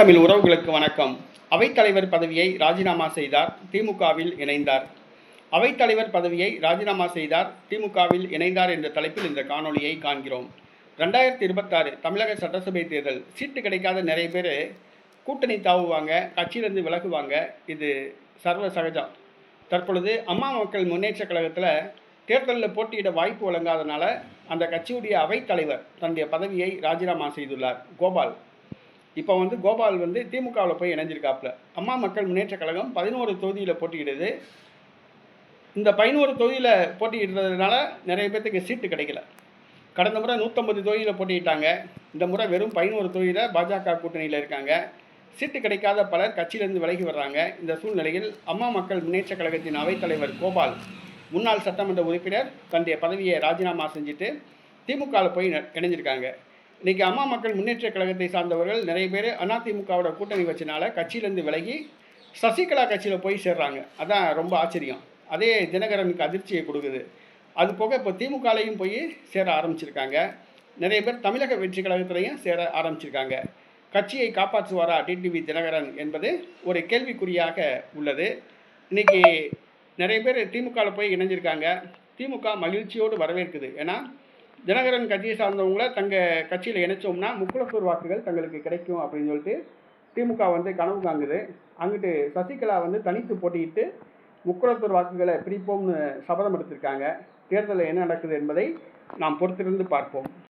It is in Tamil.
தமிழ் உறவுகளுக்கு வணக்கம். அவைத்தலைவர் பதவியை ராஜினாமா செய்தார், திமுகவில் இணைந்தார். அவைத்தலைவர் பதவியை ராஜினாமா செய்தார், திமுகவில் இணைந்தார் என்ற தலைப்பில் இந்த காணொலியை காண்கிறோம். 2026 தமிழக சட்டசபை தேர்தல். சீட்டு கிடைக்காத நிறைய பேர் கூட்டணி தாவுவாங்க, கட்சியிலிருந்து விலகுவாங்க. இது சர்வ சகஜம். தற்பொழுது அம்மா மக்கள் முன்னேற்ற கழகத்தில் தேர்தலில் போட்டியிட வாய்ப்பு வழங்காதனால அந்த கட்சியுடைய அவைத்தலைவர் தன்னுடைய பதவியை ராஜினாமா செய்துள்ளார். கோபால் இப்போ கோபால் திமுகவில் போய் இணைஞ்சிருக்காப்புல. அம்மா மக்கள் முன்னேற்ற கழகம் 11 தொகுதியில் போட்டியிடுது. இந்த 11 தொகுதியில் போட்டியிடுறதுனால நிறைய பேர்த்துக்கு சீட்டு கிடைக்கல. கடந்த முறை 150 தொகுதியில் போட்டியிட்டாங்க. இந்த முறை வெறும் 11 தொகுதியில் பாஜக கூட்டணியில் இருக்காங்க. சீட்டு கிடைக்காத பலர் கட்சியிலிருந்து விலகி வர்றாங்க. இந்த சூழ்நிலையில் அம்மா மக்கள் முன்னேற்ற கழகத்தின் அவைத்தலைவர் கோபால் முன்னாள் சட்டமன்ற உறுப்பினர் தன்னுடைய பதவியை ராஜினாமா செஞ்சுட்டு திமுகவில் போய் இணைஞ்சிருக்காங்க. இன்றைக்கி அம்மா மக்கள் முன்னேற்ற கழகத்தை சார்ந்தவர்கள் நிறைய பேர் அதிமுகவோட கூட்டணி வச்சனால கட்சியிலேருந்து விலகி சசிகலா கட்சியில் போய் சேர்றாங்க. அதான் ரொம்ப ஆச்சரியம். அதே தினகரனுக்கு அதிர்ச்சியை கொடுக்குது. அது போக இப்போ திமுகலையும் போய் சேர ஆரம்பிச்சிருக்காங்க. நிறைய பேர் தமிழக வெற்றி கழகத்திலையும் சேர ஆரம்பிச்சிருக்காங்க. கட்சியை காப்பாற்றுவாரா டிடிவி தினகரன் என்பது ஒரு கேள்விக்குறியாக உள்ளது. இன்றைக்கி நிறைய பேர் திமுகவில் போய் இணைஞ்சிருக்காங்க. திமுக மகிழ்ச்சியோடு வரவேற்குது. ஏன்னா தினகரன் கட்சியை சார்ந்தவங்கள தங்கள் கட்சியில் இணைச்சோம்னா முக்குளத்தூர் வாக்குகள் தங்களுக்கு கிடைக்கும் அப்படின்னு சொல்லிட்டு திமுக கனவு காங்குது. அங்கிட்டு சசிகலா தனித்து போட்டியிட்டு முக்குளத்தூர் வாக்குகளை பிரிப்போம்னு சபதம் எடுத்திருக்காங்க. தேர்தலில் என்ன நடக்குது என்பதை நாம் பொறுத்திருந்து பார்ப்போம்.